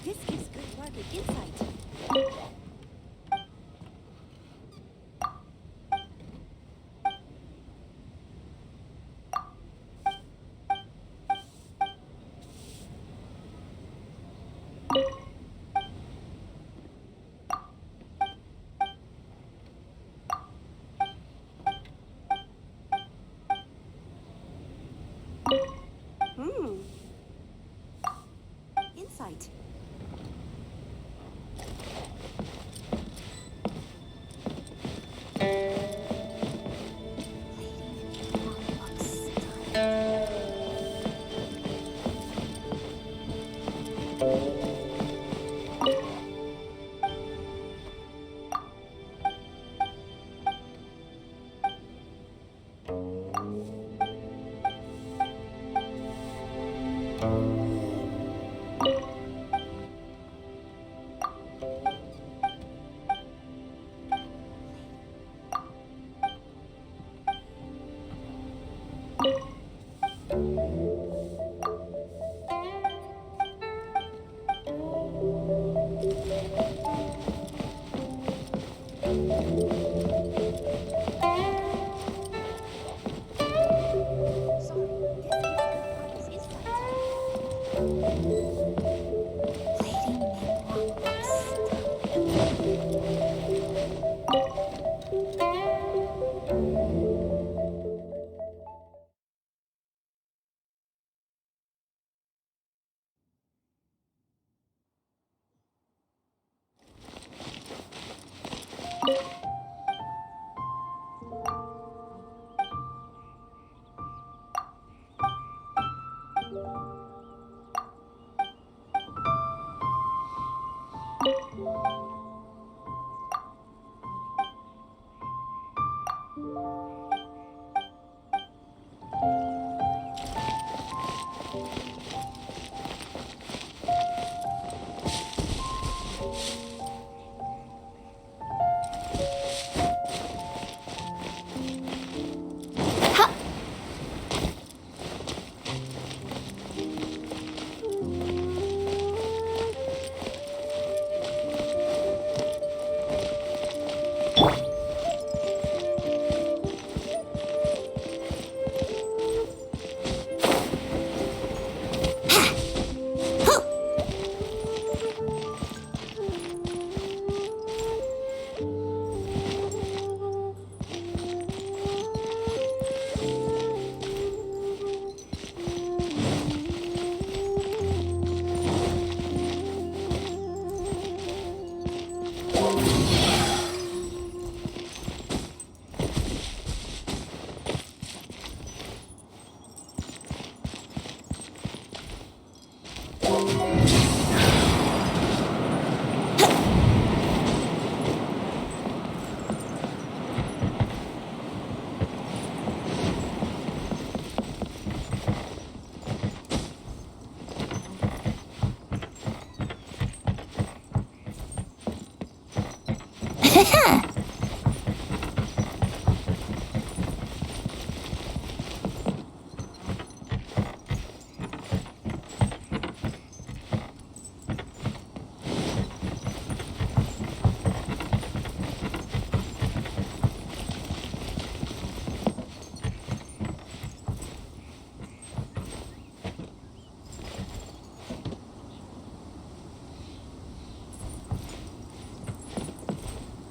This gives good market insight. Insight.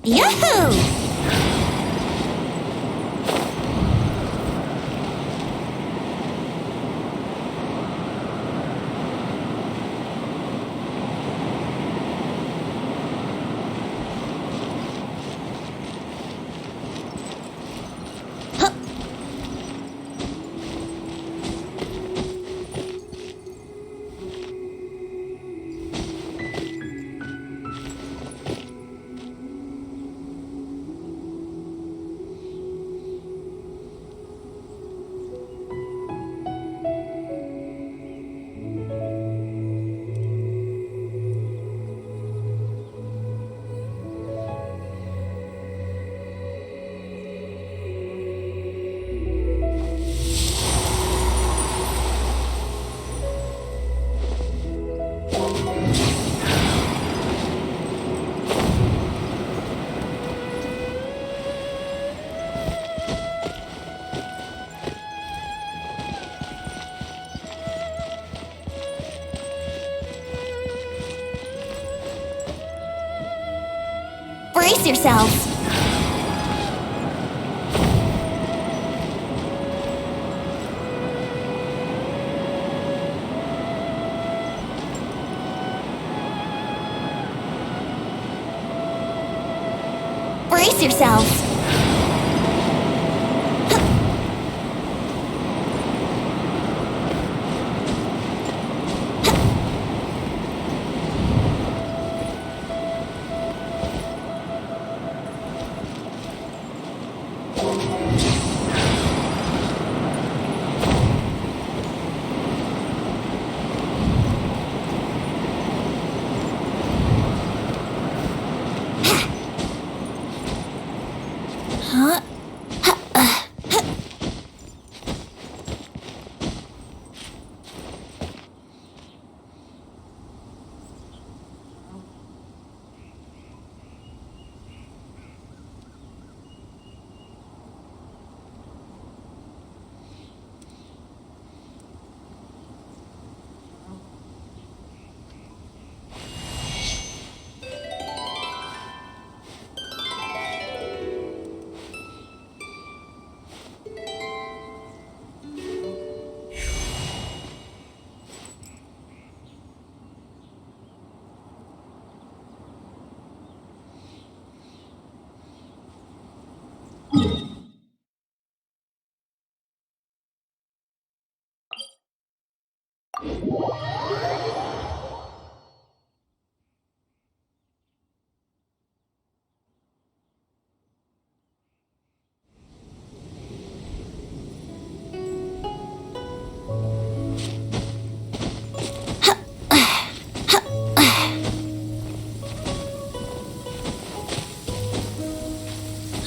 Yahoo! Brace yourselves! Brace yourselves! Huh?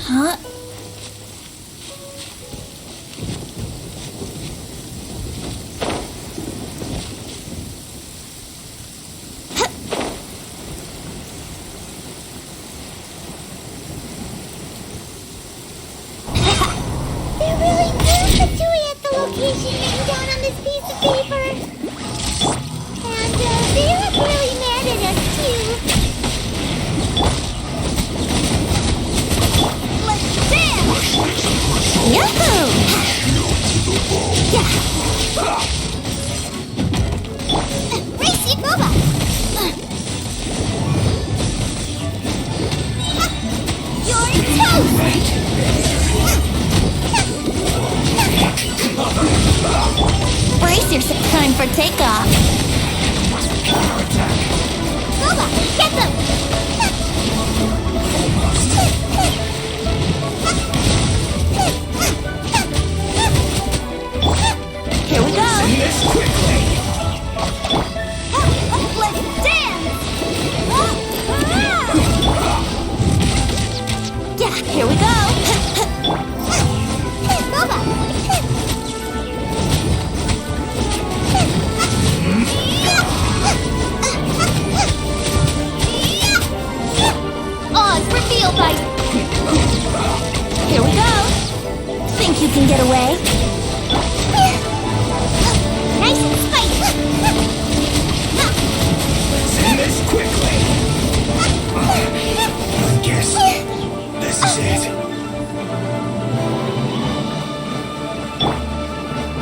Huh? There really is a Dewey at the location written down on this piece of paper. And they look really mad at us too. Let's dance! Yahoo! Yeah! Racy Boba! You're toast! Brace yourself! Time for takeoff! Boba, get them! Here we go! This quickly! Let's dance! Yeah, here we go! Boba! Oz, reveal by... Here we go! Think you can get away? Nice and spicy! Send this quickly! I guess is it.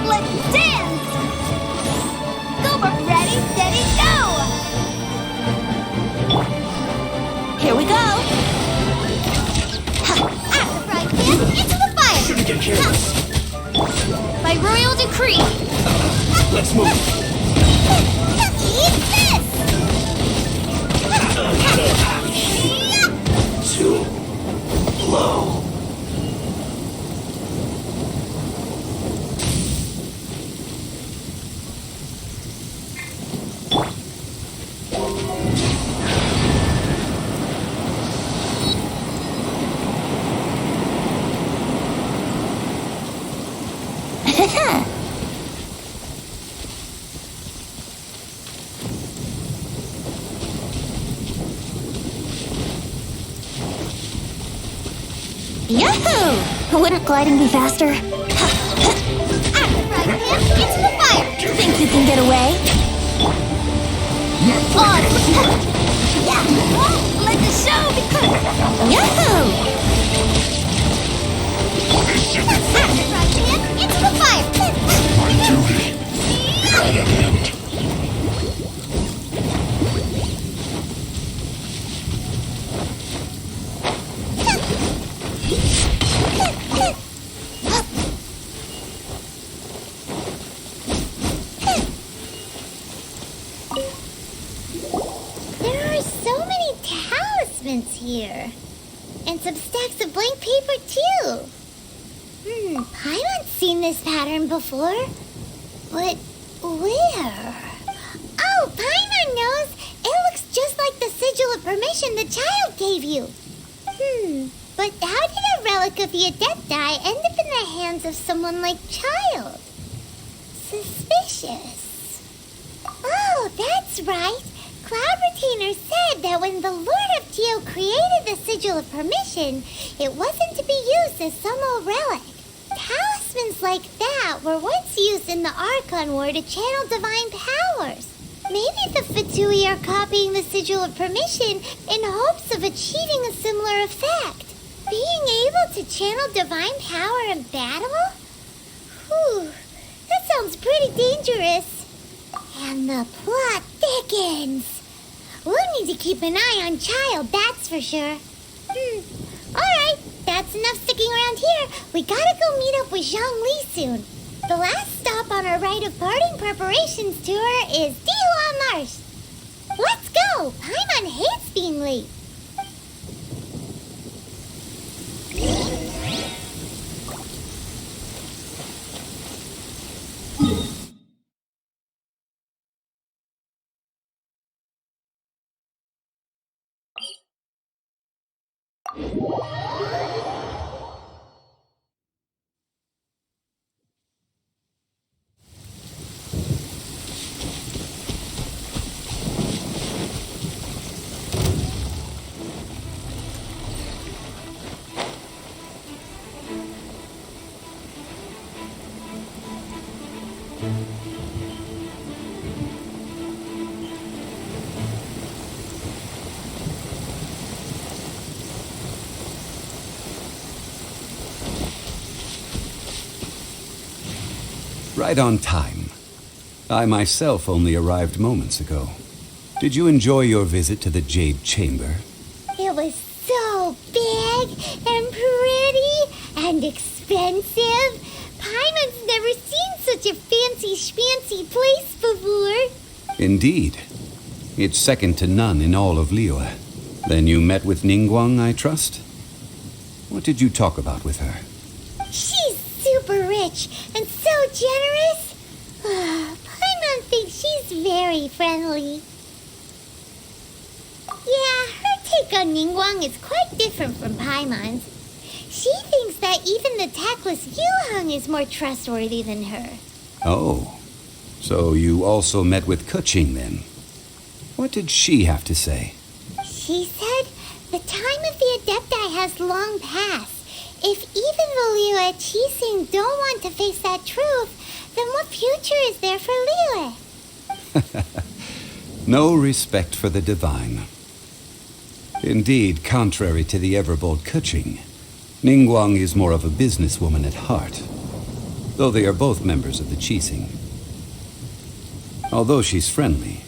Let's dance! Go, we're ready, steady, go! Here we go! After fried pan, into the fire! Shouldn't get careless. By royal decree! Let's move. Eat this! Too low. Yahoo! Wouldn't gliding be faster? After fried pan, into the fire! Think you can get away? On! Yeah! Let the show begin! Yahoo! After fried pan, into the fire! My duty at an end. There are so many talismans here. And some stacks of blank paper, too. Paimon's seen this pattern before. But where? Oh, Paimon knows. It looks just like the sigil of permission the child gave you. But how did a relic of the Adepti end up in the hands of someone like Child? Suspicious. Oh, that's right. Cloud Retainer said that when the Lord of Geo created the Sigil of Permission, it wasn't to be used as some old relic. Talismans like that were once used in the Archon War to channel divine powers. Maybe the Fatui are copying the Sigil of Permission in hopes of achieving a similar effect. Being able to channel divine power in battle? Whew, that sounds pretty dangerous. And the plot thickens. We'll need to keep an eye on Child, that's for sure. Alright, that's enough sticking around here. We gotta go meet up with Zhongli soon. The last stop on our rite of parting preparations tour is Dihua Marsh. Let's go! Paimon hates being late. Right on time. I myself only arrived moments ago. Did you enjoy your visit to the Jade Chamber? It was so big and pretty and expensive. Paimon's never seen such a fancy schmancy place before. Indeed. It's second to none in all of Liyue. Then you met with Ningguang, I trust? What did you talk about with her? She's super rich and so generous. Paimon thinks she's very friendly. Yeah, her take on Ningguang is quite different from Paimon's. She thinks that even the tactless Yuheng is more trustworthy than her. Oh, so you also met with Keqing then? What did she have to say? She said the time of the Adepti has long passed. If even the Liyue Qixing don't want to face that truth, then what future is there for Liyue? No respect for the divine. Indeed, contrary to the ever-bold Keqing, Ningguang is more of a businesswoman at heart, though they are both members of the Qixing. Although she's friendly,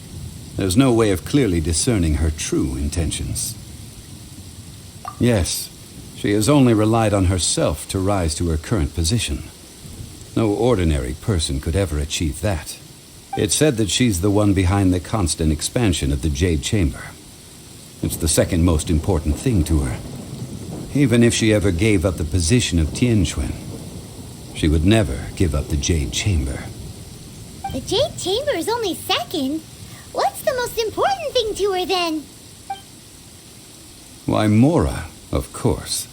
there's no way of clearly discerning her true intentions. Yes, she has only relied on herself to rise to her current position. No ordinary person could ever achieve that. It's said that she's the one behind the constant expansion of the Jade Chamber. It's the second most important thing to her. Even if she ever gave up the position of Tianquan, she would never give up the Jade Chamber. The Jade Chamber is only second. What's the most important thing to her then? Why, Mora, of course.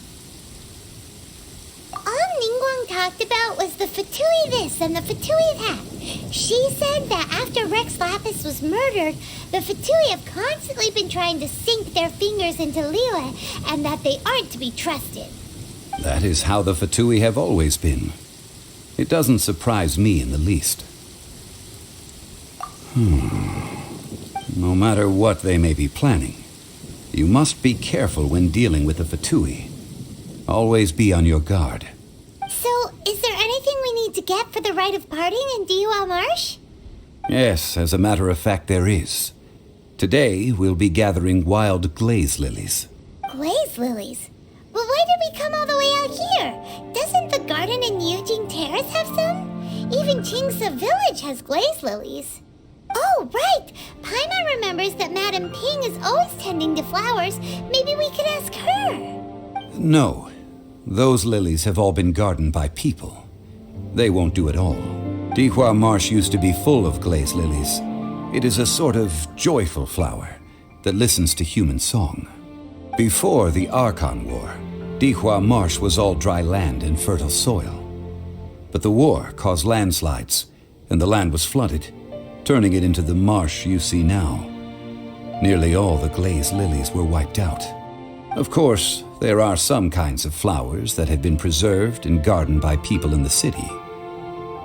All Ningguang talked about was the Fatui this and the Fatui that. She said that after Rex Lapis was murdered, the Fatui have constantly been trying to sink their fingers into Liyue, and that they aren't to be trusted. That is how the Fatui have always been. It doesn't surprise me in the least. No matter what they may be planning, you must be careful when dealing with the Fatui. Always be on your guard. So, is there anything we need to get for the rite of parting in Diwa Marsh? Yes, as a matter of fact, there is. Today, we'll be gathering wild glaze lilies. Glaze lilies? Well, why did we come all the way out here? Doesn't the garden in Yujing Terrace have some? Even Qingsa Village has glaze lilies. Oh, right! Paimon remembers that Madame Ping is always tending to flowers. Maybe we could ask her. No. Those lilies have all been gardened by people. They won't do it all. Dihua Marsh used to be full of glaze lilies. It is a sort of joyful flower that listens to human song. Before the Archon War, Dihua Marsh was all dry land and fertile soil. But the war caused landslides, and the land was flooded, turning it into the marsh you see now. Nearly all the glaze lilies were wiped out. Of course, there are some kinds of flowers that have been preserved and gardened by people in the city.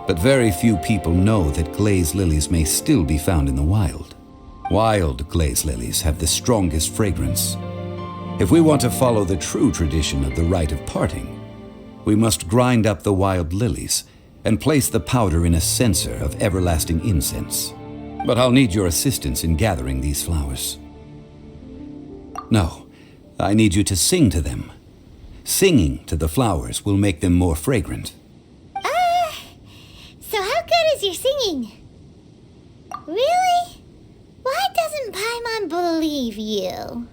But very few people know that glaze lilies may still be found in the wild. Wild glaze lilies have the strongest fragrance. If we want to follow the true tradition of the rite of parting, we must grind up the wild lilies and place the powder in a censer of everlasting incense. But I'll need your assistance in gathering these flowers. No, I need you to sing to them. Singing to the flowers will make them more fragrant. So how good is your singing? Really? Why doesn't Paimon believe you?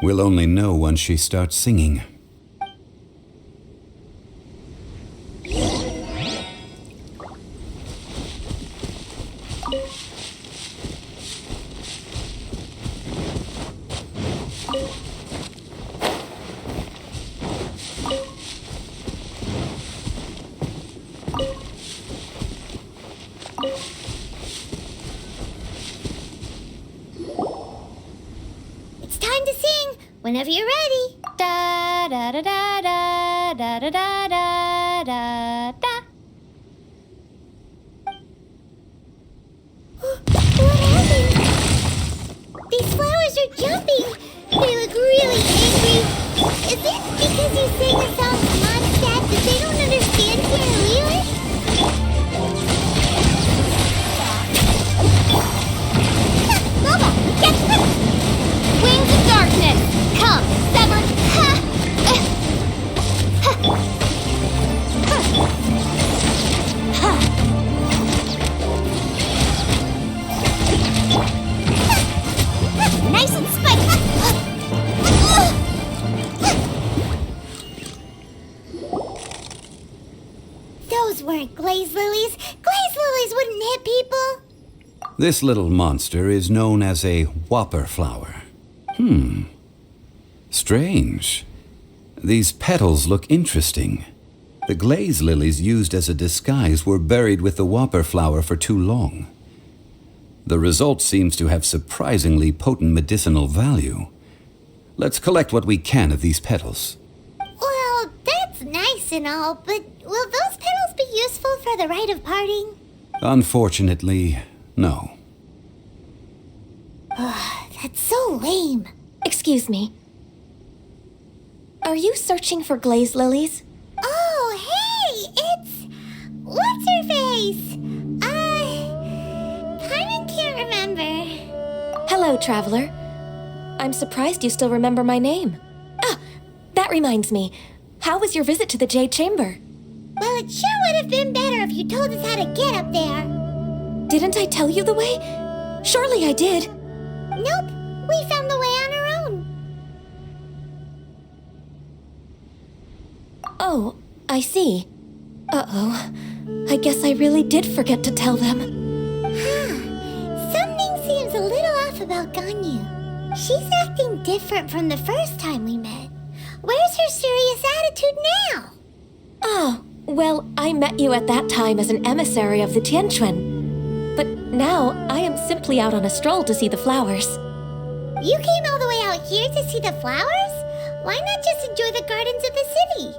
We'll only know once she starts singing. It's time to sing whenever you're ready. Da da da da da da da da da da da. What happened? These flowers are jumping. They look really angry. Is it because you sang a song to Mondstadt that they don't understand here in Liyue? Nova, get Wings of darkness, come, sever. nice and spiky. Those weren't glaze lilies. Glaze lilies wouldn't hit people. This little monster is known as a whopper flower. Strange. These petals look interesting. The glaze lilies used as a disguise were buried with the whopper flower for too long. The result seems to have surprisingly potent medicinal value. Let's collect what we can of these petals. Well, that's nice and all, but will those petals be useful for the rite of parting? Unfortunately, no. That's so lame. Excuse me. Are you searching for glaze lilies? Oh, hey! It's... What's-her-face? Paimon can't remember. Hello, traveler. I'm surprised you still remember my name. Ah, that reminds me. How was your visit to the Jade Chamber? Well, it sure would have been better if you told us how to get up there. Didn't I tell you the way? Surely I did. Nope, we found the way on our own. Oh, I see. Uh-oh. I guess I really did forget to tell them. Something seems a little off about Ganyu. She's acting different from the first time we met. Where's her serious attitude now? Oh, well, I met you at that time as an emissary of the Tianquan. But now I am simply out on a stroll to see the flowers. You came all the way out here to see the flowers? Why not just enjoy the gardens of the city?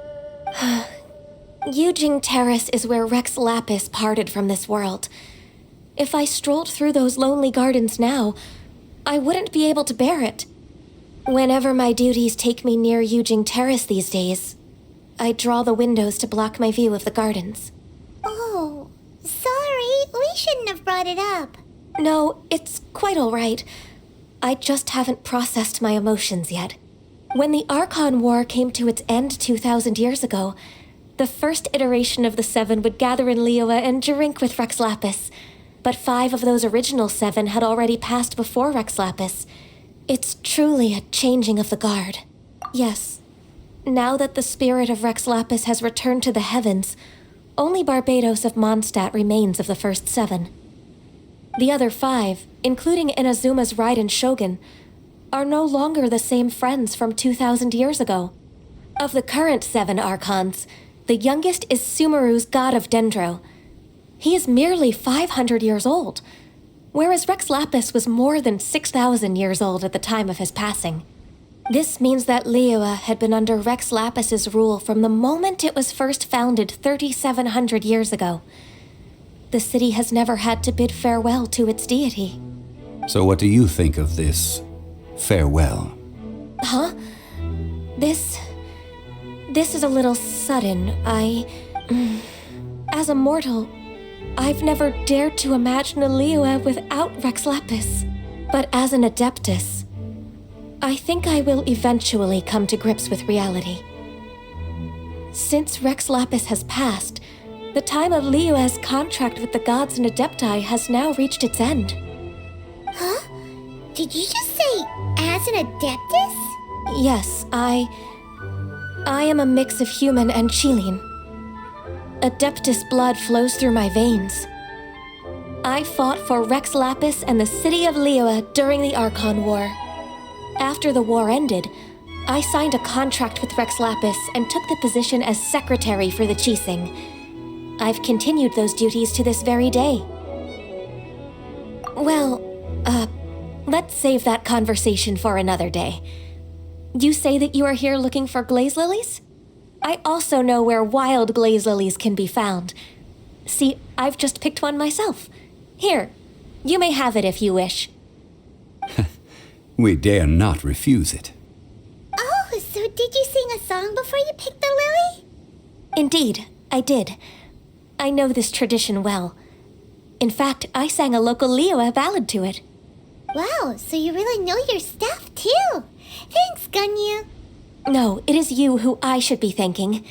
Yujing Terrace is where Rex Lapis parted from this world. If I strolled through those lonely gardens now, I wouldn't be able to bear it. Whenever my duties take me near Yujing Terrace these days, I draw the windows to block my view of the gardens. Oh, sorry, we shouldn't have brought it up. No, it's quite all right. I just haven't processed my emotions yet. When the Archon War came to its end 2,000 years ago, the first iteration of the Seven would gather in LIYUE and drink with Rex Lapis. But 5 of those original 7 had already passed before Rex Lapis. It's truly a changing of the guard. Yes, now that the spirit of Rex Lapis has returned to the heavens, only Barbados of Mondstadt remains of the first 7. The other 5, including Inazuma's Raiden Shogun, are no longer the same friends from 2,000 years ago. Of the current 7 Archons, the youngest is Sumeru's god of Dendro. He is merely 500 years old, whereas Rex Lapis was more than 6,000 years old at the time of his passing. This means that LIYUE had been under Rex Lapis's rule from the moment it was first founded 3,700 years ago. The city has never had to bid farewell to its deity. So what do you think of this farewell? Huh? This is a little sudden. As a mortal, I've never dared to imagine a LIYUE without Rex Lapis. But as an Adeptus, I think I will eventually come to grips with reality. Since Rex Lapis has passed, the time of LIYUE's contract with the gods and Adepti has now reached its end. Huh? Did you just say, as an Adeptus? Yes, I am a mix of human and Chilean. Adeptus blood flows through my veins. I fought for Rex Lapis and the city of LIYUE during the Archon War. After the war ended, I signed a contract with Rex Lapis and took the position as secretary for the Qixing. I've continued those duties to this very day. Well, let's save that conversation for another day. You say that you are here looking for glaze lilies? I also know where wild glaze lilies can be found. See, I've just picked one myself. Here, you may have it if you wish. We dare not refuse it. Oh, so did you sing a song before you picked the lily? Indeed, I did. I know this tradition well. In fact, I sang a local LIYUE ballad to it. Wow, so you really know your stuff, too. Thanks, Ganyu. No, it is you who I should be thanking.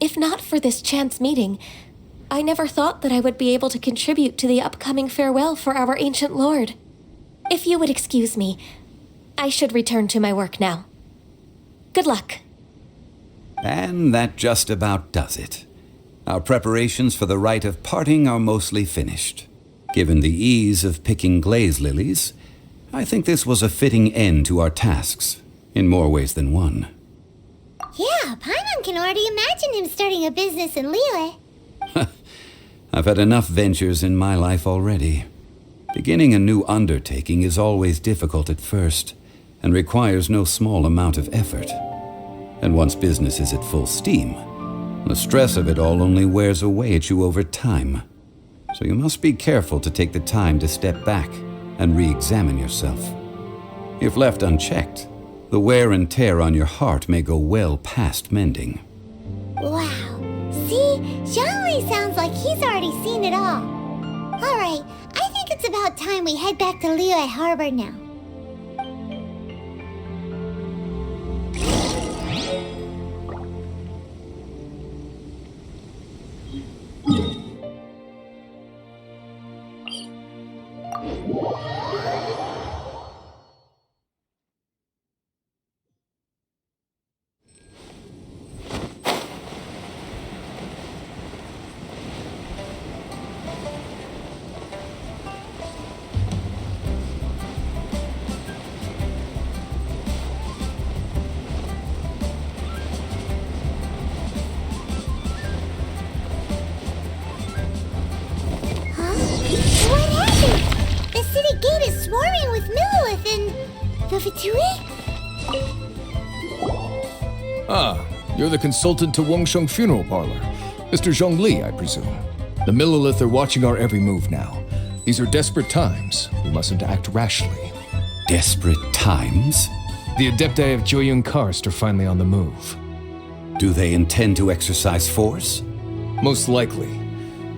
If not for this chance meeting, I never thought that I would be able to contribute to the upcoming farewell for our ancient lord. If you would excuse me, I should return to my work now. Good luck. And that just about does it. Our preparations for the rite of parting are mostly finished. Given the ease of picking glaze lilies, I think this was a fitting end to our tasks, in more ways than one. Yeah, Paimon can already imagine him starting a business in LIYUE. I've had enough ventures in my life already. Beginning a new undertaking is always difficult at first, and requires no small amount of effort. And once business is at full steam, the stress of it all only wears away at you over time. So you must be careful to take the time to step back and re-examine yourself. If left unchecked, The wear and tear on your heart may go well past mending. Wow. See? Zhongli sounds like he's already seen it all. Alright, I think it's about time we head back to LIYUE Harbor now. Swarming with Millilith and the Fatui? Ah, you're the consultant to Wangsheng Funeral Parlor. Mr. Zhongli, I presume. The Millilith are watching our every move now. These are desperate times. We mustn't act rashly. Desperate times? The Adepti of Joyun Karst are finally on the move. Do they intend to exercise force? Most likely.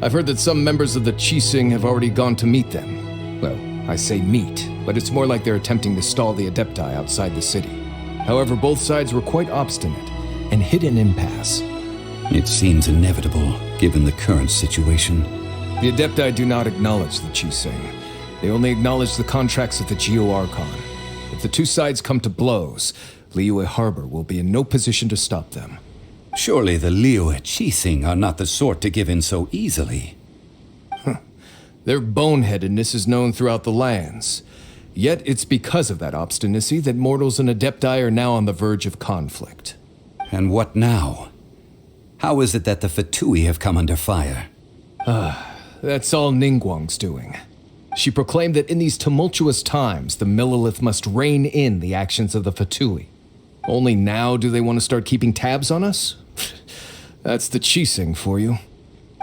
I've heard that some members of the Qixing have already gone to meet them. Well, I say meet, but it's more like they're attempting to stall the Adepti outside the city. However, both sides were quite obstinate and hit an impasse. It seems inevitable, given the current situation. The Adepti do not acknowledge the Qixing. They only acknowledge the contracts of the Geo-Archon. If the two sides come to blows, LIYUE Harbor will be in no position to stop them. Surely the LIYUE Qixing are not the sort to give in so easily. Their boneheadedness is known throughout the lands. Yet it's because of that obstinacy that mortals and Adepti are now on the verge of conflict. And what now? How is it that the Fatui have come under fire? That's all Ningguang's doing. She proclaimed that in these tumultuous times, the Millilith must rein in the actions of the Fatui. Only now do they want to start keeping tabs on us? That's the Qixing for you.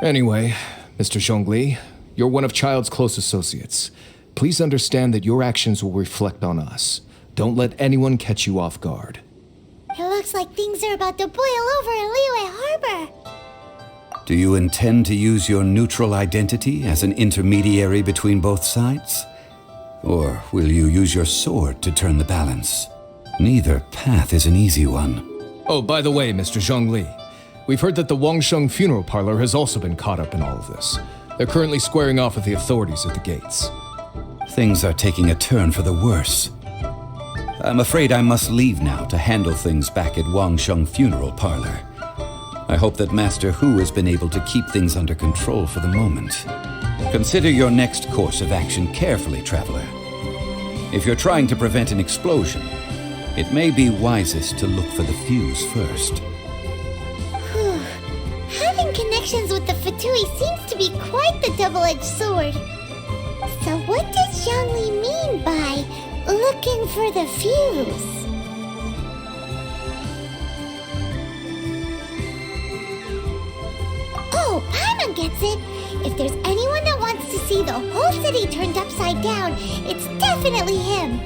Anyway, Mr. Zhongli, you're one of Child's close associates. Please understand that your actions will reflect on us. Don't let anyone catch you off guard. It looks like things are about to boil over in LIYUE Harbor. Do you intend to use your neutral identity as an intermediary between both sides? Or will you use your sword to turn the balance? Neither path is an easy one. Oh, by the way, Mr. Zhongli, we've heard that the Wangsheng Funeral Parlor has also been caught up in all of this. They're currently squaring off with the authorities at the gates. Things are taking a turn for the worse. I'm afraid I must leave now to handle things back at Wangsheng Funeral Parlor. I hope that Master Hu has been able to keep things under control for the moment. Consider your next course of action carefully, Traveler. If you're trying to prevent an explosion, it may be wisest to look for the fuse first. Whew. Having connections with the Fatui seems to be quite the double-edged sword. So what does Zhongli mean by looking for the fuse? Oh, Paimon gets it! If there's anyone that wants to see the whole city turned upside down, it's definitely him.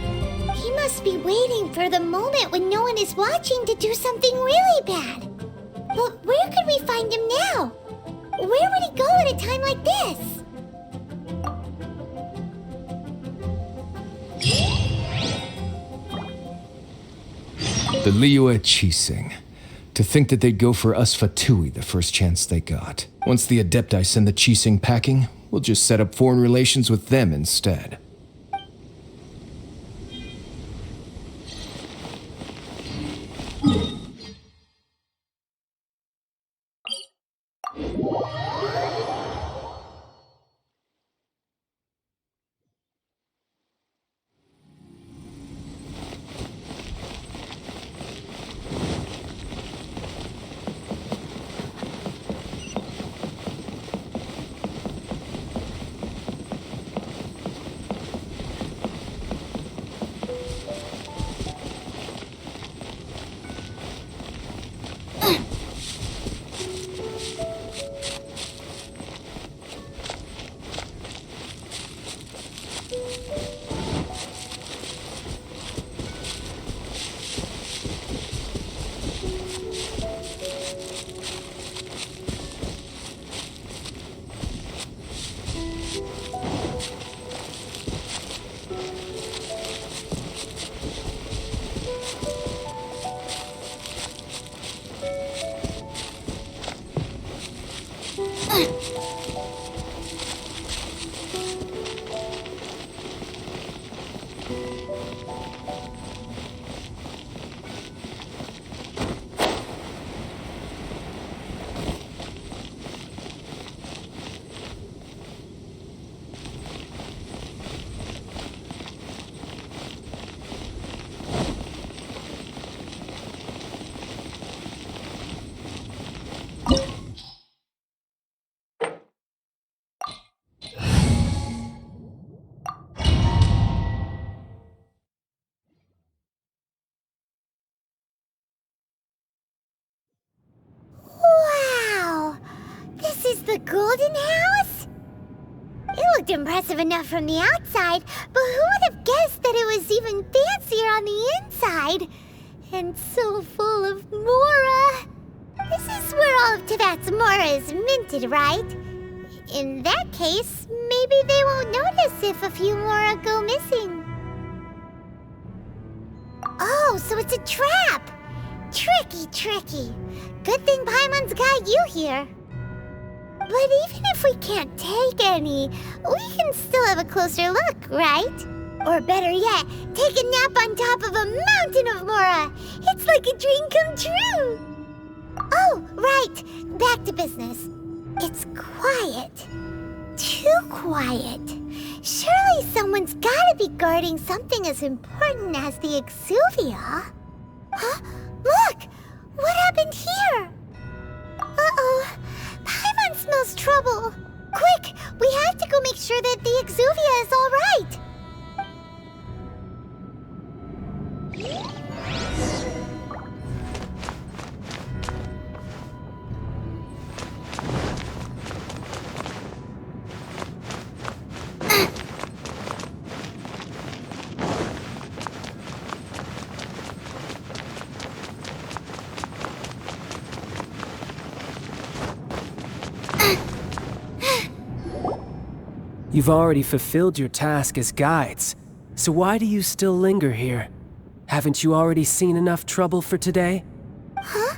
He must be waiting for the moment when no one is watching to do something really bad. But where could we find him now? Where would he go at a time like this? The LIYUE Qixing. To think that they'd go for us Fatui the first chance they got. Once the Adepti send the Qixing packing, we'll just set up foreign relations with them instead. Wow! This is the Golden House? It looked impressive enough from the outside, but who would have guessed that it was even fancier on the inside? And so full of Mora. This is where all of Teyvat's Mora is minted, right? In that case, maybe they won't notice if a few Mora go missing. Oh, so it's a trap! Tricky, tricky. Good thing Paimon's got you here. But even if we can't take any, we can still have a closer look, right? Or better yet, take a nap on top of a mountain of Mora. It's like a dream come true. Oh, right. Back to business. It's quiet. Too quiet. Surely someone's gotta be guarding something as important as the Exuvia. Huh? Look! What happened here? Uh-oh. Paimon smells trouble. Quick! We have to go make sure that the Exuvia is all right. You've already fulfilled your task as guides, so why do you still linger here? Haven't you already seen enough trouble for today? Huh?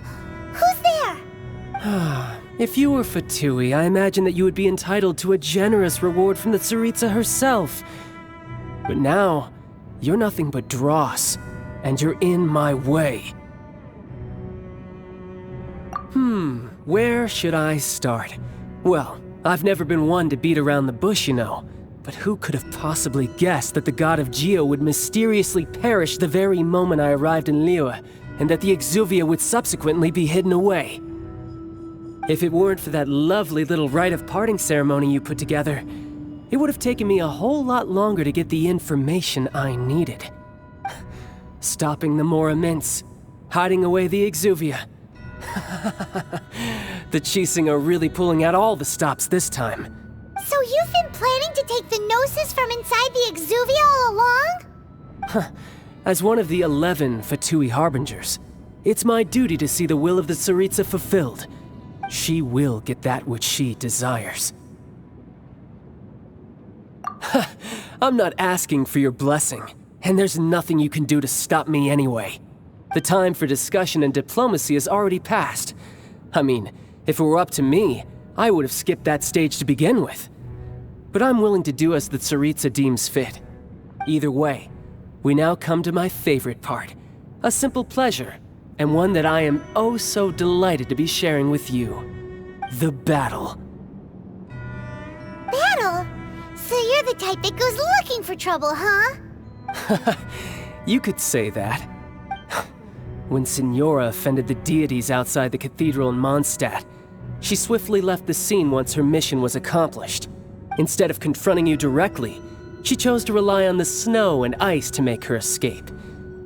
Who's there? If you were Fatui, I imagine that you would be entitled to a generous reward from the Tsaritsa herself. But now, you're nothing but dross, and you're in my way. Where should I start? Well, I've never been one to beat around the bush, you know. But who could have possibly guessed that the god of Geo would mysteriously perish the very moment I arrived in LIYUE, and that the Exuvia would subsequently be hidden away? If it weren't for that lovely little rite of parting ceremony you put together, it would have taken me a whole lot longer to get the information I needed. Stopping the Mora mints, hiding away the Exuvia. The Chising are really pulling out all the stops this time. So you've been planning to take the Gnosis from inside the Exuvia all along? As one of the 11 Fatui Harbingers, it's my duty to see the will of the Tsaritsa fulfilled. She will get that which she desires. I'm not asking for your blessing, and there's nothing you can do to stop me anyway. The time for discussion and diplomacy has already passed. I mean, if it were up to me, I would have skipped that stage to begin with. But I'm willing to do as the Tsaritsa deems fit. Either way, we now come to my favorite part. A simple pleasure, and one that I am oh so delighted to be sharing with you. The battle. Battle? So you're the type that goes looking for trouble, huh? You could say that. When Signora offended the deities outside the cathedral in Mondstadt, she swiftly left the scene once her mission was accomplished. Instead of confronting you directly, she chose to rely on the snow and ice to make her escape.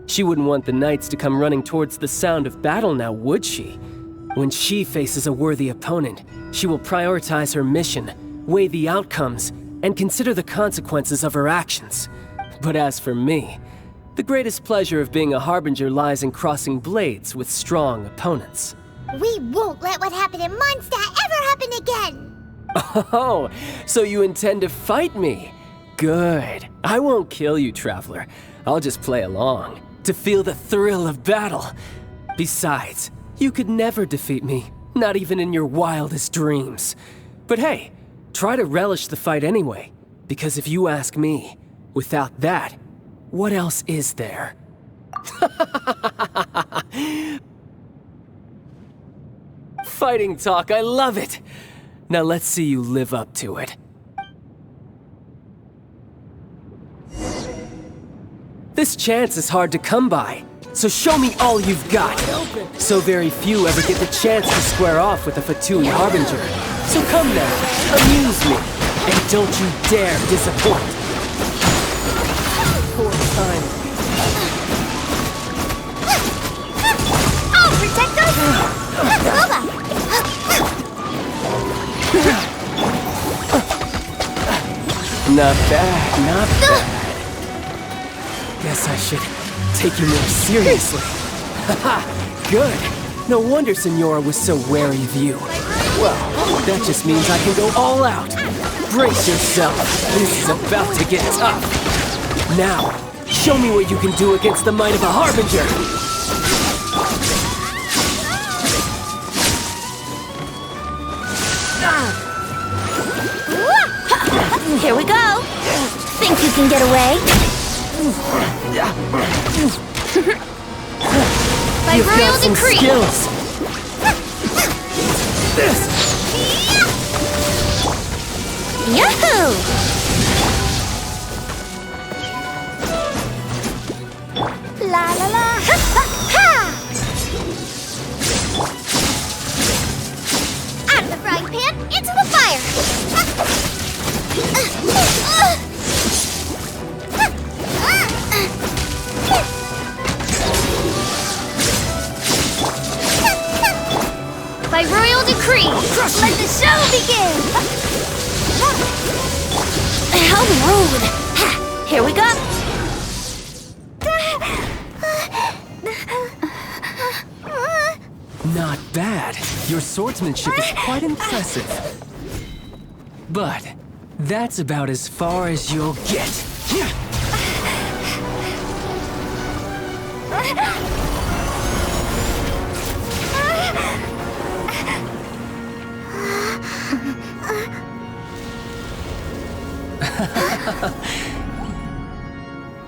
She wouldn't want the knights to come running towards the sound of battle now, would she? When she faces a worthy opponent, she will prioritize her mission, weigh the outcomes, and consider the consequences of her actions. But as for me, the greatest pleasure of being a Harbinger lies in crossing blades with strong opponents. We won't let what happened in Mondstadt ever happen again! Oh, so you intend to fight me? Good. I won't kill you, Traveler. I'll just play along, to feel the thrill of battle. Besides, you could never defeat me, not even in your wildest dreams. But hey, try to relish the fight anyway, because if you ask me, without that, what else is there? Fighting talk, I love it! Now let's see you live up to it. This chance is hard to come by, so show me all you've got. So very few ever get the chance to square off with a LIYUE Harbinger. So come now, amuse me, and don't you dare disappoint. Fourth time. I'll protect us! Not bad, not bad. Guess I should take you more seriously. Haha, good. No wonder Senora was so wary of you. Well, that just means I can go all out. Brace yourself. This is about to get tough. Now, show me what you can do against the might of a Harbinger. Here we go. Think you can get away? By You've royal got some decree. skills. This. Yahoo! La la la! Ha ha ha! Out of the frying pan, into the fire! By royal decree, let the show begin! How rude! Ha, here we go! Not bad. Your swordsmanship is quite impressive. But that's about as far as you'll get.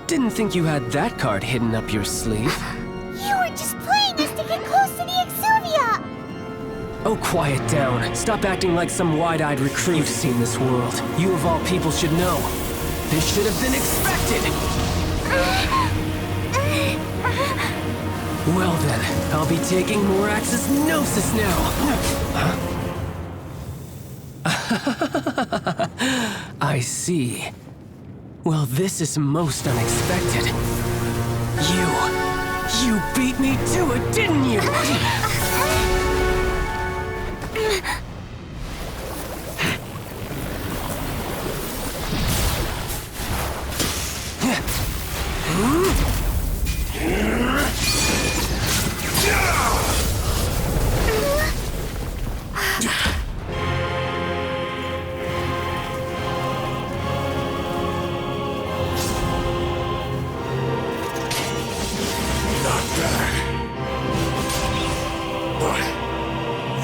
Didn't think you had that card hidden up your sleeve. You were just playing us to get close to the Exuvia! Oh, quiet down. Stop acting like some wide-eyed recruit. You've seen this world. You of all people should know. This should have been expected! Well then, I'll be taking more Axis Gnosis now. I see. Well, this is most unexpected. You beat me to it, didn't you?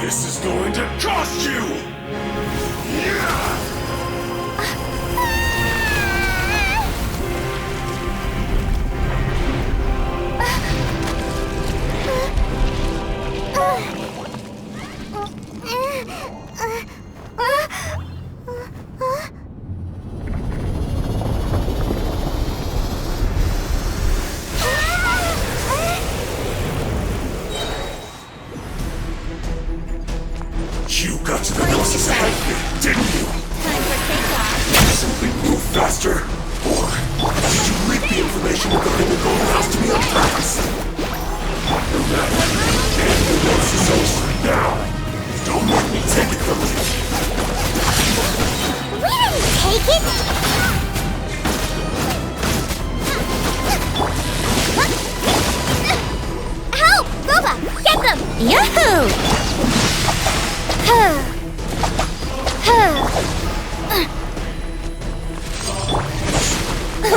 This is going to cost you! You got to the Gnosis ahead of me, didn't you? Time for takeoff. Did you simply move faster? Or did you leak the information regarding the Golden House to me on purpose? No matter. And the Gnosis is over. Now, don't make me take it from you. We didn't take it! Help! Boba! Get them! Yahoo!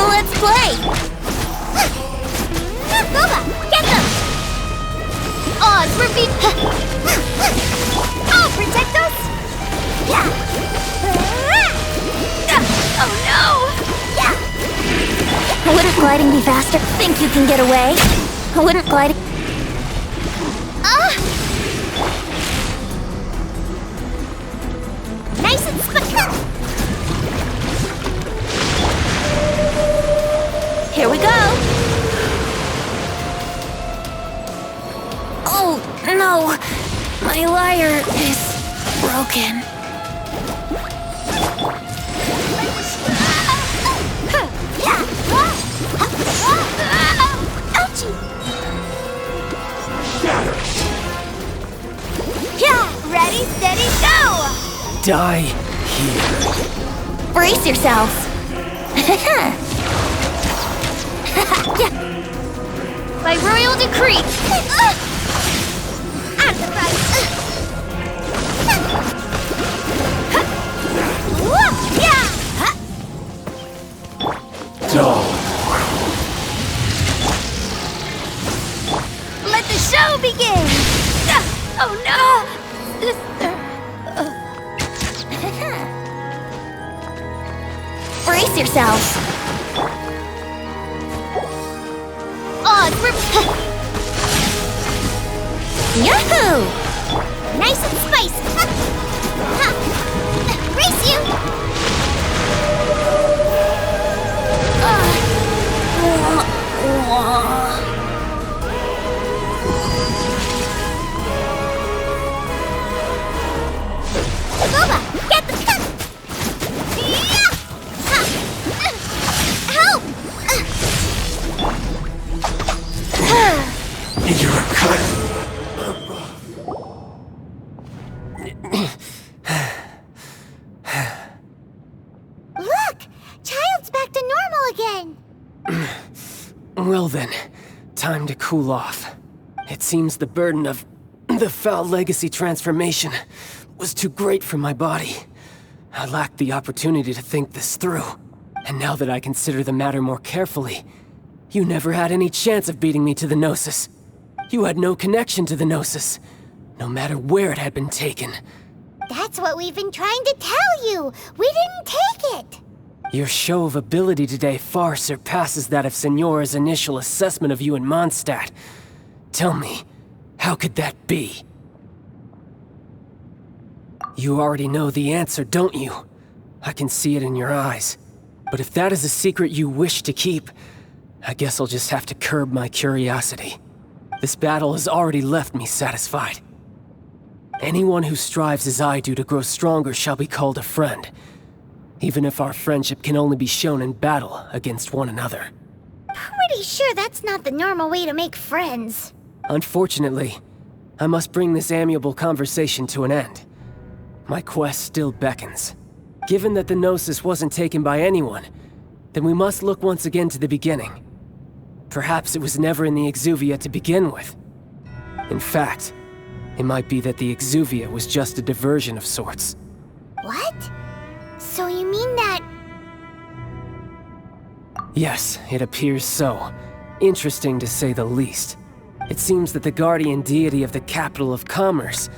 Let's play! Boba! Get them! Odds repeat! I'll protect us! gliding be faster? Think you can get away? Wouldn't gliding... Nice and Here we go! Oh, no! My lyre is broken. Ouchie! Yeah! Ready, steady, go! Die here. Brace yourselves! By royal decree! Let the show begin! Oh no! Brace yourselves! Oh, Yahoo! nice and spicy! Race you! Boba, get the cut! Help! You're cut. Look! Child's back to normal again! Well then, time to cool off. It seems the burden of the foul legacy transformation was too great for my body. I lacked the opportunity to think this through. And now that I consider the matter more carefully, you never had any chance of beating me to the Gnosis. You had no connection to the Gnosis, no matter where it had been taken. That's what we've been trying to tell you! We didn't take it! Your show of ability today far surpasses that of Signora's initial assessment of you in Mondstadt. Tell me, how could that be? You already know the answer, don't you? I can see it in your eyes. But if that is a secret you wish to keep, I guess I'll just have to curb my curiosity. This battle has already left me satisfied. Anyone who strives as I do to grow stronger shall be called a friend, even if our friendship can only be shown in battle against one another. Pretty sure that's not the normal way to make friends. Unfortunately, I must bring this amiable conversation to an end. My quest still beckons. Given that the Gnosis wasn't taken by anyone, then we must look once again to the beginning. Perhaps it was never in the Exuvia to begin with. In fact, it might be that the Exuvia was just a diversion of sorts. What? So you mean that... Yes, it appears so. Interesting to say the least. It seems that the guardian deity of the capital of commerce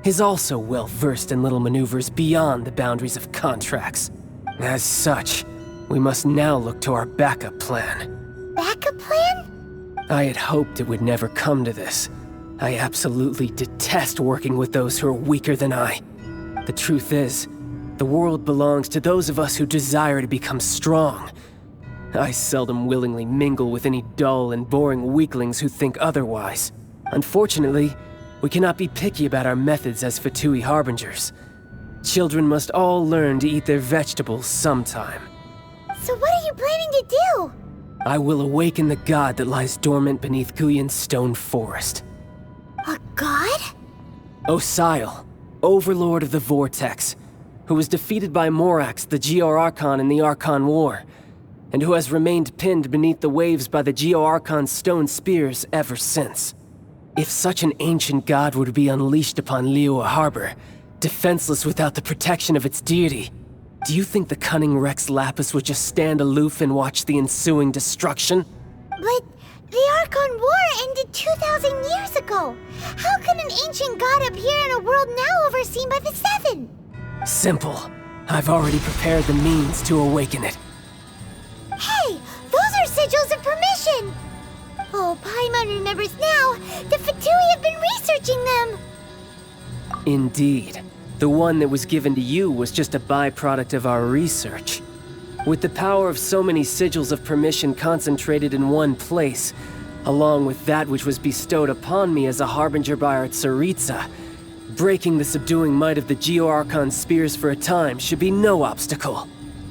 is also well versed in little maneuvers beyond the boundaries of contracts. As such, we must now look to our backup plan. Backup plan? I had hoped it would never come to this. I absolutely detest working with those who are weaker than I. The truth is, the world belongs to those of us who desire to become strong. I seldom willingly mingle with any dull and boring weaklings who think otherwise. Unfortunately, we cannot be picky about our methods as Fatui Harbingers. Children must all learn to eat their vegetables sometime. So what are you planning to do? I will awaken the god that lies dormant beneath Guyon's stone forest. A god? Osial, overlord of the Vortex, who was defeated by Morax, the Geo-Archon in the Archon War, and who has remained pinned beneath the waves by the Geo-Archon's stone spears ever since. If such an ancient god were to be unleashed upon LIYUE Harbour, defenseless without the protection of its deity, do you think the cunning Rex Lapis would just stand aloof and watch the ensuing destruction? But the Archon War ended 2,000 years ago. How can an ancient god appear in a world now overseen by the Seven? Simple. I've already prepared the means to awaken it. Hey, those are sigils of permission! Oh, Paimon remembers now! The Fatui have been researching them! Indeed. The one that was given to you was just a byproduct of our research. With the power of so many sigils of permission concentrated in one place, along with that which was bestowed upon me as a harbinger by our Tsaritsa, breaking the subduing might of the Geo-Archon spears for a time should be no obstacle.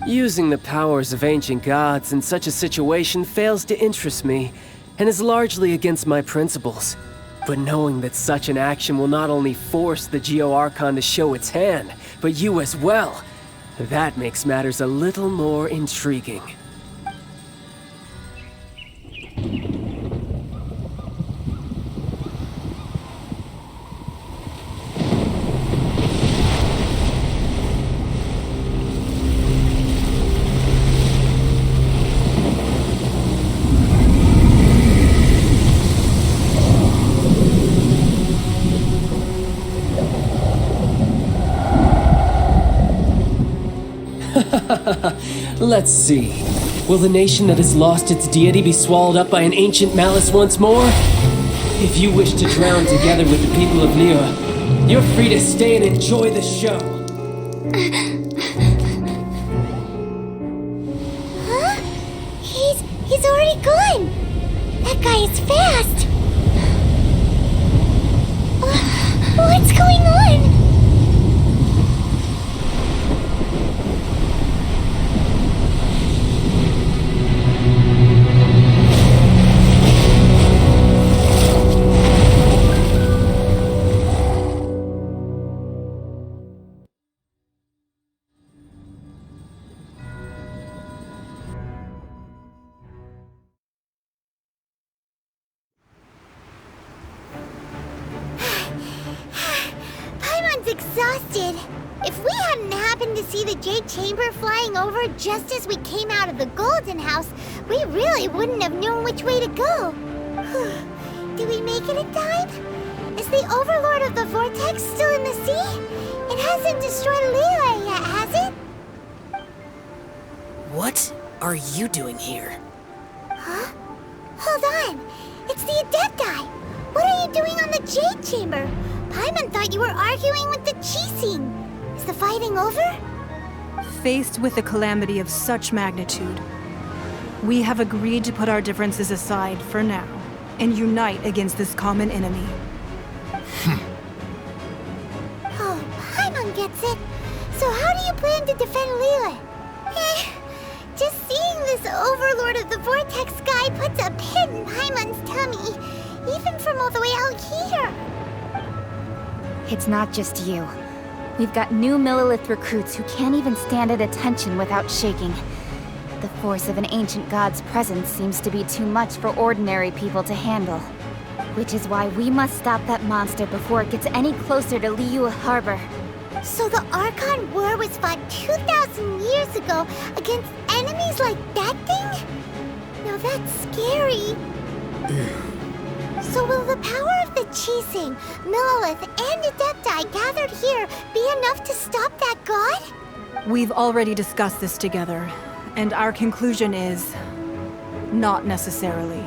Using the powers of ancient gods in such a situation fails to interest me, and is largely against my principles. But knowing that such an action will not only force the Geo-Archon to show its hand, but you as well, that makes matters a little more intriguing. Let's see. Will the nation that has lost its deity be swallowed up by an ancient malice once more? If you wish to drown together with the people of LIYUE, you're free to stay and enjoy the show. Huh? He's already gone! That guy is fast! What's going on? Exhausted. If we hadn't happened to see the Jade Chamber flying over just as we came out of the Golden House, we really wouldn't have known which way to go. Do we make it in time? Is the Overlord of the Vortex still in the sea? It hasn't destroyed LIYUE yet, has it? What are you doing here? Huh? Hold on. It's the Adepti. What are you doing on the Jade Chamber? Paimon thought you were arguing with the Chising. Is the fighting over? Faced with a calamity of such magnitude, we have agreed to put our differences aside for now and unite against this common enemy. Oh, Paimon gets it. So how do you plan to defend LIYUE? Just seeing this Overlord of the Vortex guy puts a pit in Paimon's tummy, even from all the way out here. It's not just you. We've got new Millilith recruits who can't even stand at attention without shaking. The force of an ancient god's presence seems to be too much for ordinary people to handle. Which is why we must stop that monster before it gets any closer to LIYUE Harbor. So the Archon War was fought 2,000 years ago against enemies like that thing? Now that's scary. So will the power of the Chising, Millilith, and Adepti gathered here be enough to stop that god? We've already discussed this together, and our conclusion is... not necessarily.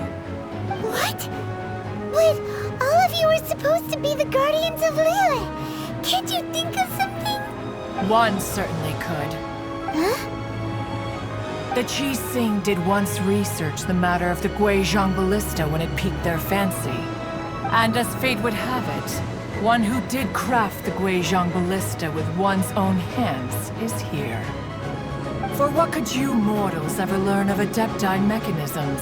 What? But all of you are supposed to be the guardians of LIYUE. Can't you think of something? One certainly could. Huh? The Chising did once research the matter of the Guizhong Ballista when it piqued their fancy. And as fate would have it, one who did craft the Guizhong Ballista with one's own hands is here. For what could you mortals ever learn of Adepti mechanisms?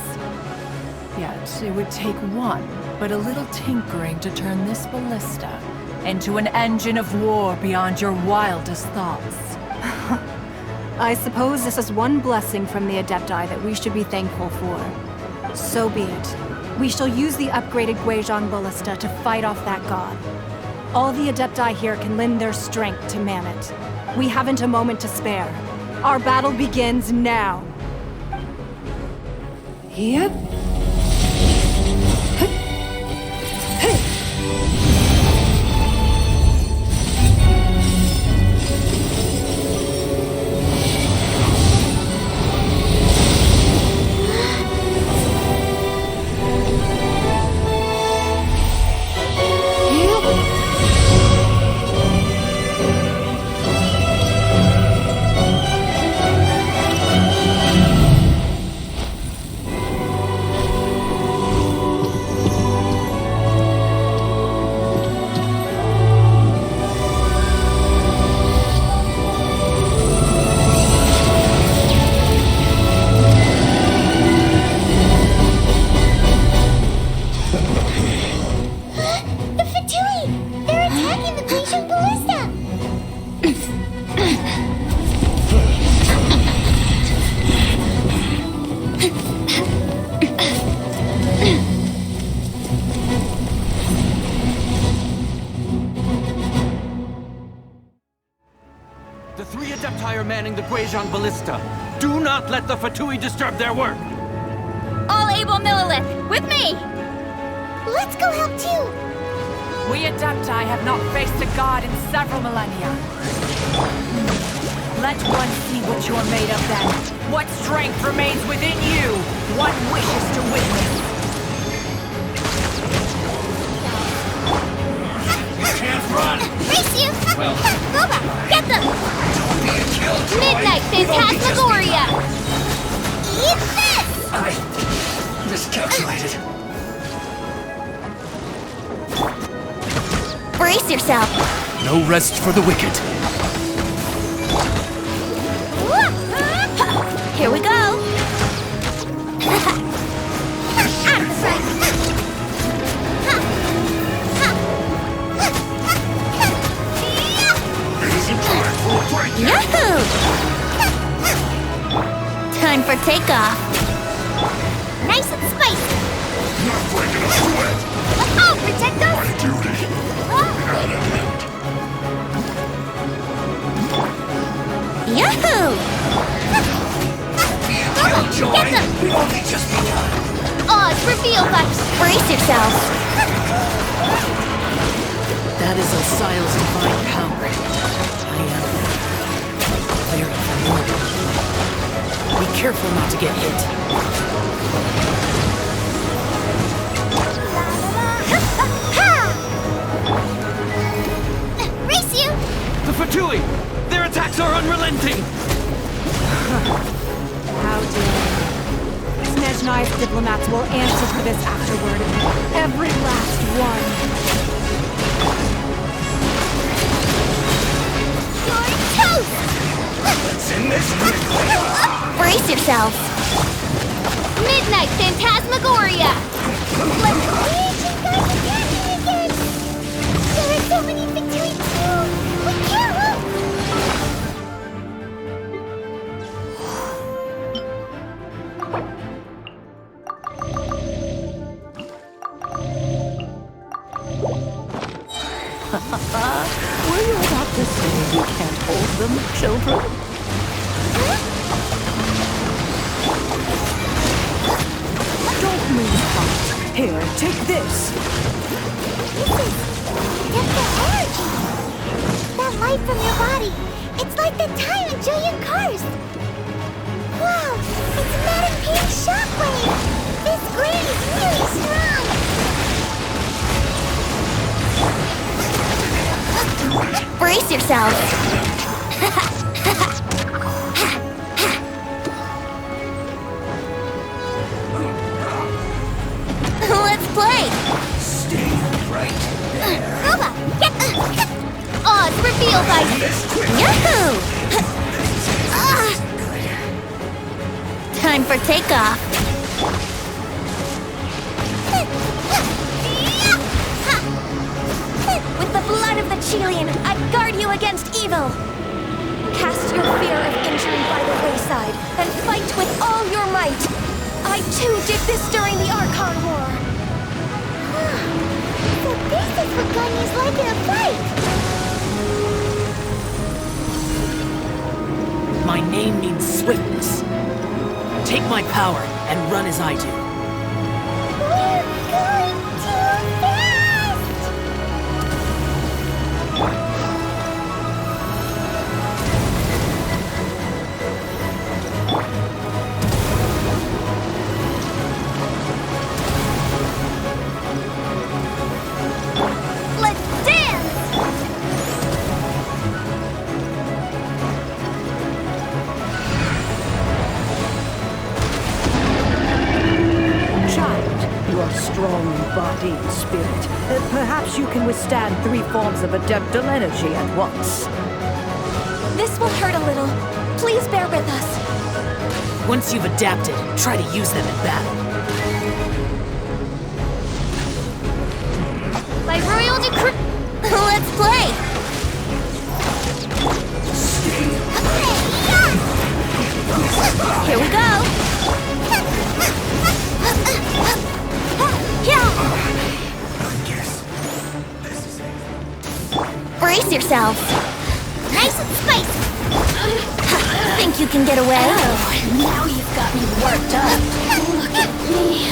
Yet it would take one, but a little tinkering to turn this ballista into an engine of war beyond your wildest thoughts. I suppose this is one blessing from the Adepti that we should be thankful for. So be it. We shall use the upgraded Guizhong Ballista to fight off that god. All the Adepti here can lend their strength to man it. We haven't a moment to spare. Our battle begins now. Yep. entire manning the Guizhong Ballista. Do not let the Fatui disturb their work. All able Millilith, with me! Let's go help too! We Adepti have not faced a god in several millennia. Let one see what you are made of then. What strength remains within you? One wishes to witness. You can't run! Race you! Well. Boba, get them! Don't be a killjoy! Midnight Phantasmagoria! Eat this! I miscalculated. Brace yourself! No rest for the wicked. Here we go! Out of sight! It isn't time for a break. Yahoo! Time for takeoff. Nice and spicy! Not breaking us to it. Oh, protect us! My duty at an end. Yahoo! Killjoy! Get them! We've only just begun. Oz, reveal us! Brace yourself. That is Osial's divine power. I am very familiar. Be careful not to get hit. Race you! The Fatui! Their attacks are unrelenting! How dare you. Snezhnai's diplomats will answer for this afterward. Every last one. You're toast! Let's end this quickly. Brace yourself. Midnight Phantasmagoria! Let's reach and guys attacking again! There are so many victories too! We can't look! Were you about to say you can't hold them, children? Don't lose heart. Here, take this. This is energy! That light from your body, it's like the time in Julian Cars! Wow, it's Madam P's shockwave! This green is really strong! Brace yourself. Let's play. Stay right there. Roba, get Oz, reveal light! Yahoo! Time for takeoff. With the blood of the Chilean, I guard you against evil. Cast your fear of injury by the wayside, and fight with all your might. I too did this during the Archon War. So this is what Ganya's like in a fight! My name means swiftness. Take my power and run as I do. We're going too fast! Let's dance! Child, you are strong in body and spirit. Perhaps you can withstand 3 forms of adeptal energy at once. This will hurt a little. Please bear with us. Once you've adapted, try to use them in battle. By royal decree... Let's play! Here we go! Brace yourself! Nice and spicy! can get away? Oh, now you've got me worked up. Look at me.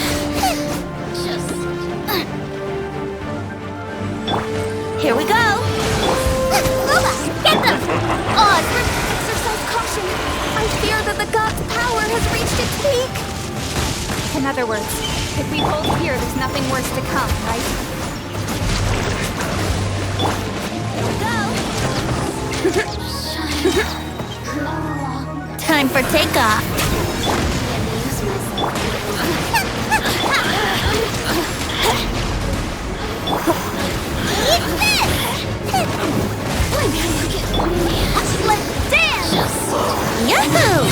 Here we go! Lula, get them! Oz! Exercise caution. I fear that the god's power has reached its peak. In other words, if we hold here, there's nothing worse to come, right? Here we go! Time for takeoff. Let's dance! Yahoo!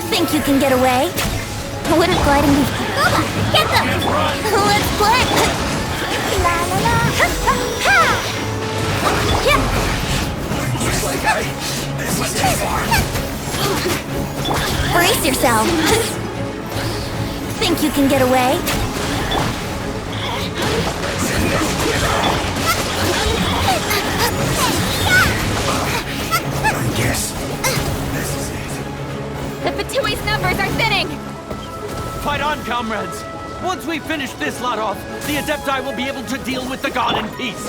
Think you can get away? Wouldn't gliding be... Lula, get them! Let's play! La la la! Ha! This was too far. Brace yourself. Think you can get away? I guess this is it. The Fatui's numbers are thinning! Fight on, comrades! Once we finish this lot off, the Adepti will be able to deal with the god in peace.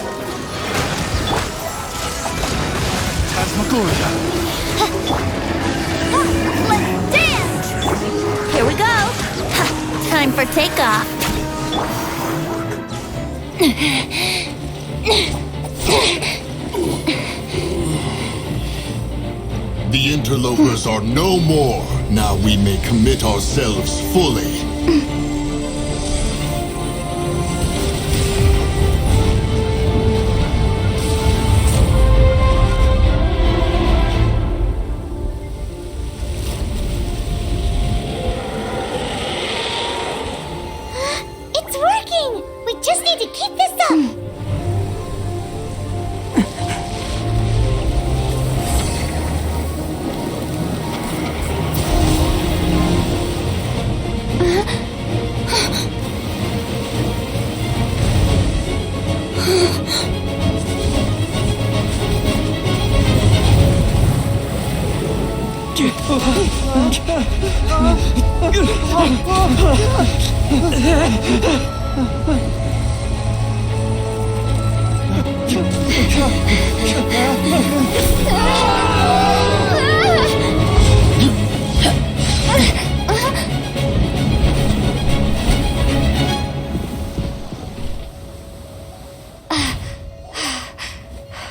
Let's dance! Here we go. Time for takeoff. The interlopers are no more. Now we may commit ourselves fully. It's working! We just need to keep this up!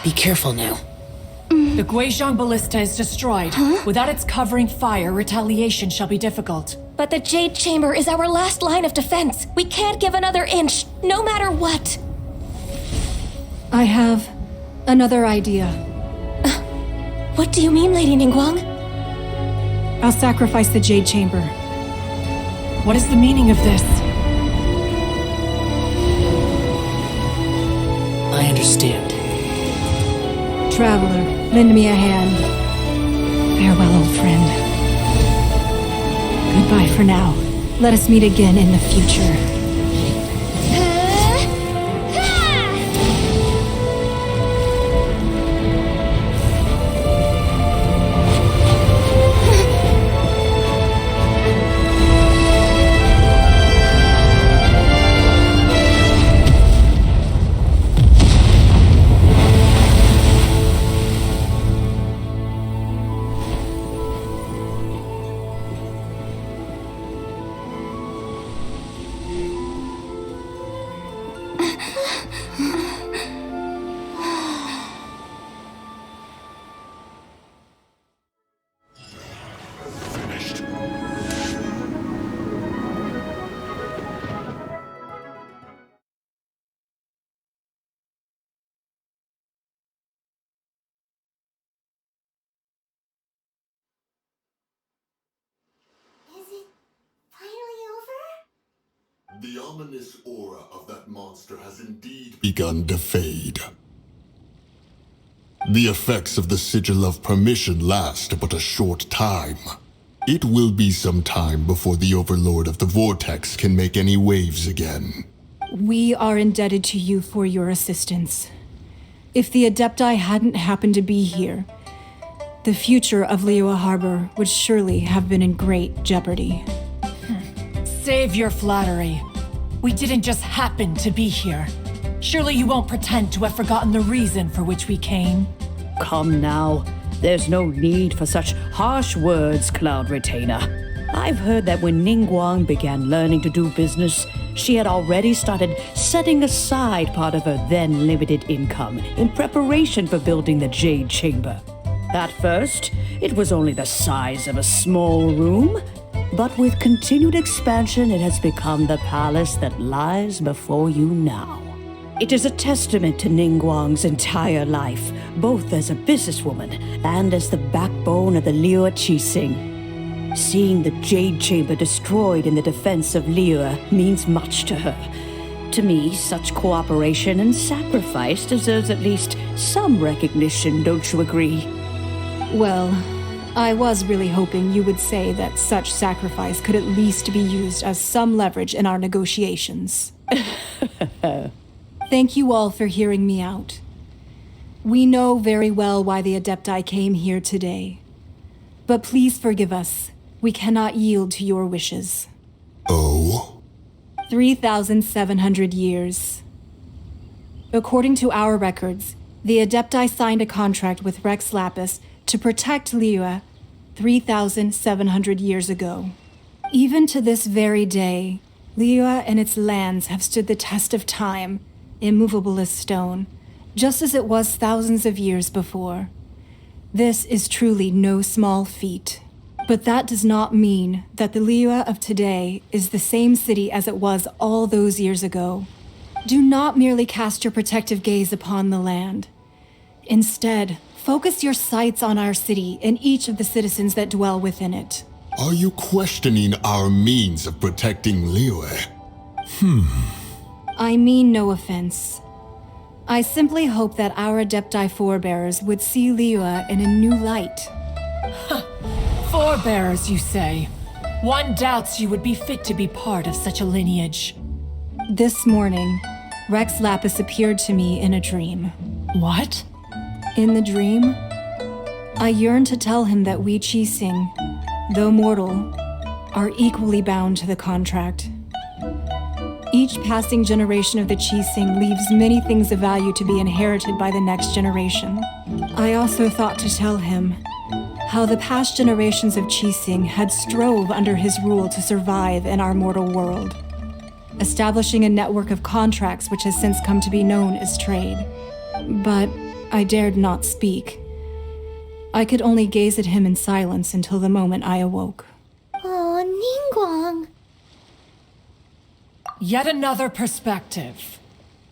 Be careful now. The Guizhong Ballista is destroyed. Without its covering fire, retaliation shall be difficult. But the Jade Chamber is our last line of defense. We can't give another inch, no matter what. I have another idea. What do you mean, Lady Ningguang? I'll sacrifice the Jade Chamber. What is the meaning of this? I understand. Traveler, lend me a hand. Farewell, old friend. Goodbye for now. Let us meet again in the future. The ominous aura of that monster has indeed begun to fade. The effects of the Sigil of Permission last but a short time. It will be some time before the Overlord of the Vortex can make any waves again. We are indebted to you for your assistance. If the Adepti hadn't happened to be here, the future of LIYUE Harbor would surely have been in great jeopardy. Save your flattery. We didn't just happen to be here. Surely you won't pretend to have forgotten the reason for which we came. Come now. There's no need for such harsh words, Cloud Retainer. I've heard that when Ningguang began learning to do business, she had already started setting aside part of her then limited income in preparation for building the Jade Chamber. At first, it was only the size of a small room, but with continued expansion, it has become the palace that lies before you now. It is a testament to Ningguang's entire life, both as a businesswoman and as the backbone of the LIYUE Qixing. Seeing the Jade Chamber destroyed in the defense of LIYUE means much to her. To me, such cooperation and sacrifice deserves at least some recognition, don't you agree? Well, I was really hoping you would say that such sacrifice could at least be used as some leverage in our negotiations. Thank you all for hearing me out. We know very well why the Adepti came here today. But please forgive us. We cannot yield to your wishes. Oh? 3,700 years. According to our records, the Adepti signed a contract with Rex Lapis to protect LIYUE 3,700 years ago. Even to this very day, LIYUE and its lands have stood the test of time, immovable as stone, just as it was thousands of years before. This is truly no small feat. But that does not mean that the LIYUE of today is the same city as it was all those years ago. Do not merely cast your protective gaze upon the land. Instead, focus your sights on our city and each of the citizens that dwell within it. Are you questioning our means of protecting LIYUE? I mean no offense. I simply hope that our Adepti forebears would see LIYUE in a new light. Forebearers, you say? One doubts you would be fit to be part of such a lineage. This morning, Rex Lapis appeared to me in a dream. What? In the dream, I yearned to tell him that we Qixing, though mortal, are equally bound to the contract. Each passing generation of the Qixing leaves many things of value to be inherited by the next generation. I also thought to tell him how the past generations of Qixing had strove under his rule to survive in our mortal world, establishing a network of contracts which has since come to be known as trade. But I dared not speak. I could only gaze at him in silence until the moment I awoke. Oh, Ningguang. Yet another perspective.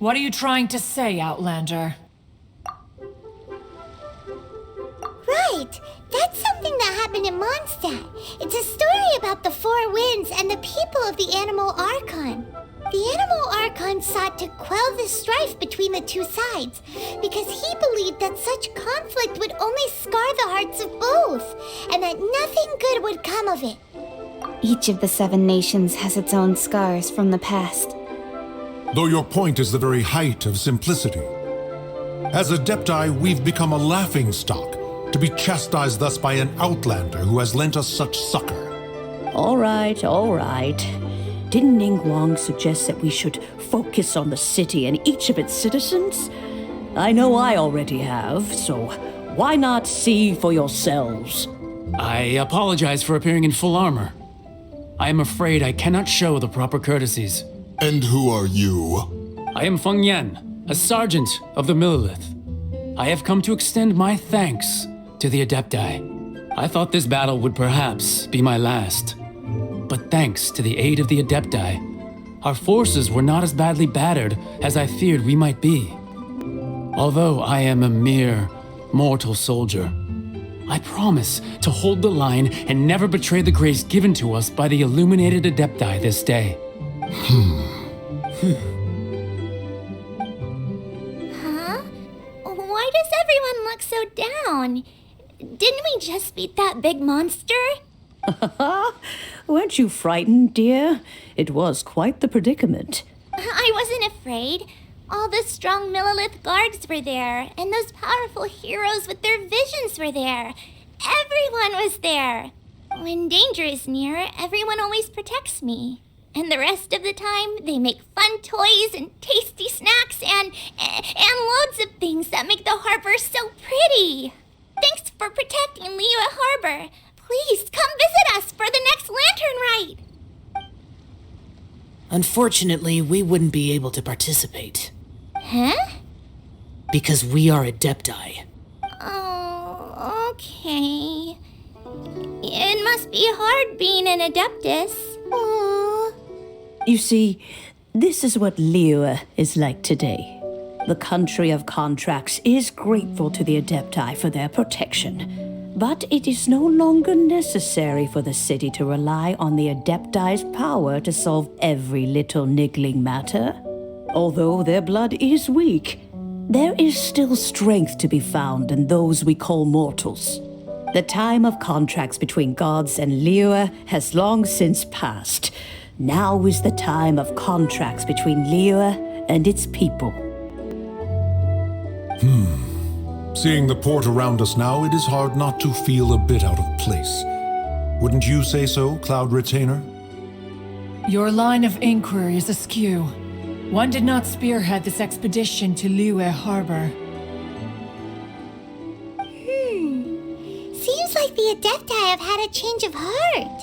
What are you trying to say, Outlander? Right! That's something that happened in Mondstadt. It's a story about the Four Winds and the people of the Animal Archon. The Animal Archon sought to quell the strife between the two sides because he believed that such conflict would only scar the hearts of both, and that nothing good would come of it. Each of the 7 nations has its own scars from the past. Though your point is the very height of simplicity. As Adepti, we've become a laughingstock, to be chastised thus by an outlander who has lent us such succor. All right, all right. Didn't Ningguang suggest that we should focus on the city and each of its citizens? I know I already have, so why not see for yourselves? I apologize for appearing in full armor. I am afraid I cannot show the proper courtesies. And who are you? I am Feng Yan, a sergeant of the Millilith. I have come to extend my thanks to the Adepti. I thought this battle would perhaps be my last. But thanks to the aid of the Adepti, our forces were not as badly battered as I feared we might be. Although I am a mere mortal soldier, I promise to hold the line and never betray the grace given to us by the illuminated Adepti this day. Huh? Why does everyone look so down? Didn't we just beat that big monster? Weren't you frightened, dear? It was quite the predicament. I wasn't afraid. All the strong Millelith guards were there, and those powerful heroes with their visions were there. Everyone was there. When danger is near, everyone always protects me. And the rest of the time, they make fun toys and tasty snacks and loads of things that make the harbor so pretty. Thanks for protecting LIYUE Harbor. Please come visit us for the next lantern ride. Unfortunately, we wouldn't be able to participate. Huh? Because we are Adepti. Oh, okay. It must be hard being an Adeptus. Aww. You see, this is what LIYUE is like today. The country of contracts is grateful to the Adepti for their protection, but it is no longer necessary for the city to rely on the Adepti's power to solve every little niggling matter. Although their blood is weak, there is still strength to be found in those we call mortals. The time of contracts between gods and LIYUE has long since passed. Now is the time of contracts between LIYUE and its people. Seeing the port around us now, it is hard not to feel a bit out of place. Wouldn't you say so, Cloud Retainer? Your line of inquiry is askew. One did not spearhead this expedition to LIYUE Harbor. Seems like the Adepti have had a change of heart.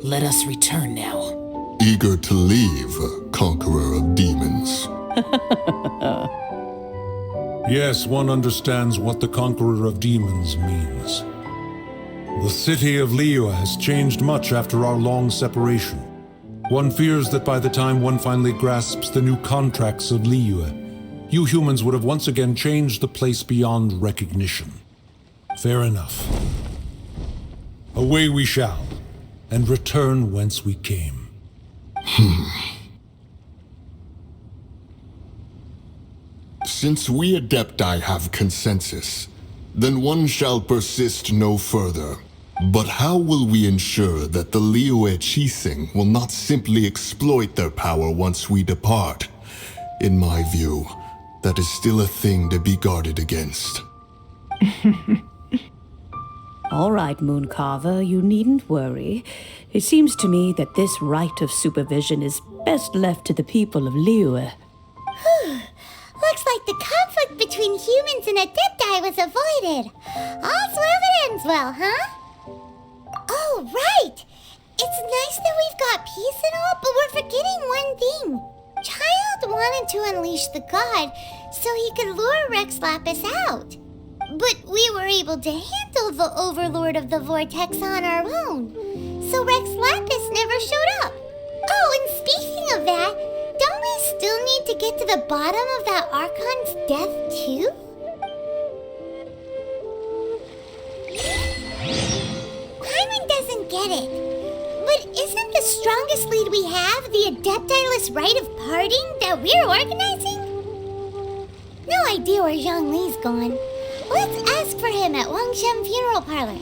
Let us return now. Eager to leave, conqueror of demons. Yes, one understands what the Conqueror of Demons means. The city of LIYUE has changed much after our long separation. One fears that by the time one finally grasps the new contracts of LIYUE, you humans would have once again changed the place beyond recognition. Fair enough. Away we shall, and return whence we came. Since we Adepti have consensus, then one shall persist no further. But how will we ensure that the LIYUE Chising will not simply exploit their power once we depart? In my view, that is still a thing to be guarded against. All right, Mooncarver, you needn't worry. It seems to me that this right of supervision is best left to the people of LIYUE. Looks like the conflict between humans and Adepti was avoided. All's well that ends well, huh? Oh, right! It's nice that we've got peace and all, but we're forgetting one thing. Child wanted to unleash the god so he could lure Rex Lapis out. But we were able to handle the Overlord of the Vortex on our own, so Rex Lapis never showed up. Oh, and speaking of that, don't we still need to get to the bottom of that Archon's death, too? Paimon doesn't get it. But isn't the strongest lead we have the Adepti-less rite of parting that we're organizing? No idea where Zhang Li's gone. Let's ask for him at Wangshan Funeral Parlor.